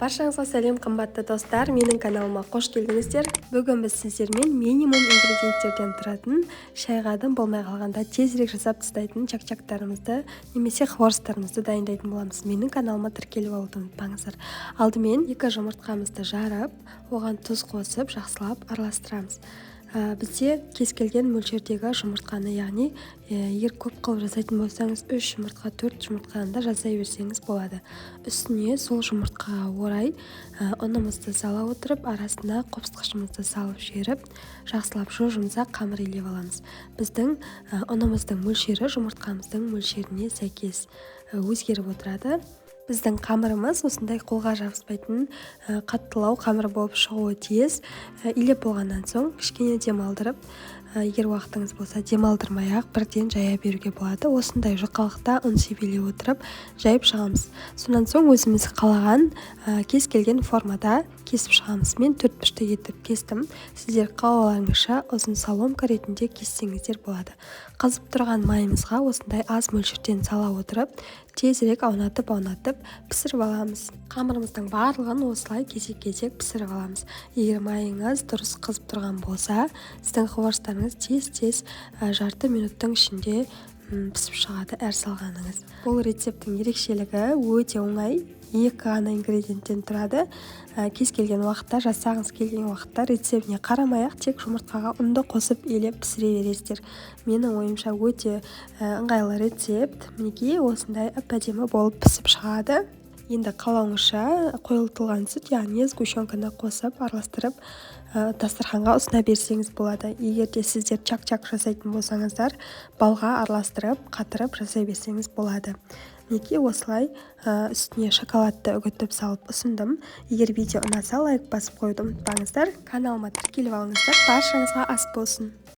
Баршаңызға сәлем, қымбатты достар, менің каналыма қош келдіңіздер. Бүгін біз сіздермен минимум ингредиенттерден тұратын шайға болмай қалғанда тезірек жасап тастайтын чак-чактарымызды немесе хворстарымызды дайындайтын боламыз. Менің каналыма тіркеліп алуды ұмытпаңыздар. Алдымен 2 жұмыртқамызды жарып, оған тұз қосып, жақсылап араластырамыз. Бізде кез келген мөлшердегі жұмыртқаны, яғни егер көп қылып жасайтын болсаңыз 3 жұмыртқа 4 жұмыртқаны да жасай берсеңіз болады. Үстіне сол жұмыртқаға орай ұнымызды сала отырып, арасына қопсытқышымызды салып жіберіп, жақсылап жұмсақ қамыр илеп аламыз. Біздің ұнымыздың мөлшері жұмыртқамыздың мөлшеріне сәйкес өзгеріп отырады. Біздің қамырымыз осындай қолға жабыспайтын қаттылау қамыр болып шығуы тиіс. Илеп болғаннан соң кішкене демалдырып, егер уақытыңыз болса демалдырмай-ақ бірден жая беруге болады. Осындай жұқалықта ұн себелей отырып жайып шығамыз. Сонан соң өзіміз қалаған кез келген формада кесіп шығамыз. Мен 4 бұрышты етіп кестім. Сіздер қалауларыңызша ұзын соломка ретінде кессеңіздер болады. Қызып тұрған майымызға осындай аз мөлшерден сала отырып, тезірек аунатып пісіріп аламыз. Қамырымыздың барлығын осылай кезек-кезек пісіріп аламыз. Егер майыңыз дұрыс қызып тұрған болса, сіздің хворстарыңыз тез-тез жарты минуттың ішінде пісіп шығады әр салғаныңыз. Бұл рецепттің ерекшелігі өте оңай. 2 ғана ингредиенттен тұрады. Кез келген уақытта жасағыңыз келген уақытта рецептіне қарамай-ақ тек жұмыртқаға ұнды қосып илеп пісіре бересіздер. Менің ойымша өте ыңғайлы рецепт. Мінекей осындай әп-әдемі болып пісіп шығады. Енді қалауыңызша қойылтылған сүт, яғни сгущенканы қосып араластырып дастарханға ұсына берсеңіз болады. Егер де сіздер чак-чак жасайтын болсаңыздар, балға араластырып, қатырып жасай берсеңіз болады. Мінекей осылай үстіне шоколадты үгітіп салып ұсындым. Егер видео ұнаса, лайк басып қойуды ұмытпаңыздар. Каналыма тіркеліп алыңыздар. Баршаңызға ас болсын.